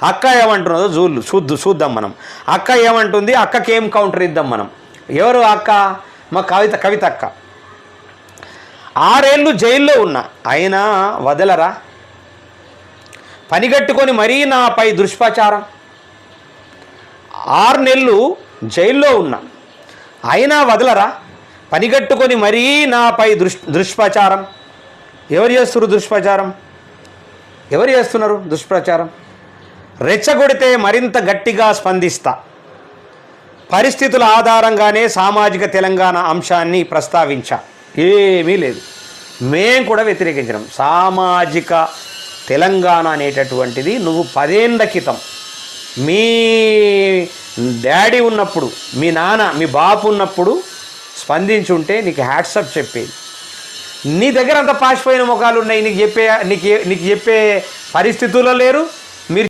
అక్క ఏమంటున్నదో చూద్దాం మనం. అక్క ఏమంటుంది, అక్కకి ఏం కౌంటర్ ఇద్దాం మనం. ఎవరు అక్క? మా కవిత అక్క. 6 ఏళ్ళు జైల్లో ఉన్నా అయినా వదలరా, పనిగట్టుకొని మరీ నాపై దుష్ప్రచారం. 6 నెలలు జైల్లో ఉన్నా అయినా వదలరా, పనిగట్టుకొని మరీ నాపై దుష్ప్రచారం. ఎవరు చేస్తున్నారు దుష్ప్రచారం? రెచ్చగొడితే మరింత గట్టిగా స్పందిస్తా. పరిస్థితుల ఆధారంగానే సామాజిక తెలంగాణ అంశాన్ని ప్రస్తావించా. ఏమీ లేదు, మేం కూడా వ్యతిరేకించడం. సామాజిక తెలంగాణ అనేటటువంటిది నువ్వు 10 ఏళ్ల క్రితం మీ డాడీ ఉన్నప్పుడు, మీ నాన్న, మీ బాపు ఉన్నప్పుడు స్పందించుంటే నీకు హ్యాట్సప్ చెప్పేది. నీ దగ్గర అంత పాసిపోయిన ముఖాలు ఉన్నాయి, నీకు చెప్పే పరిస్థితుల్లో లేరు.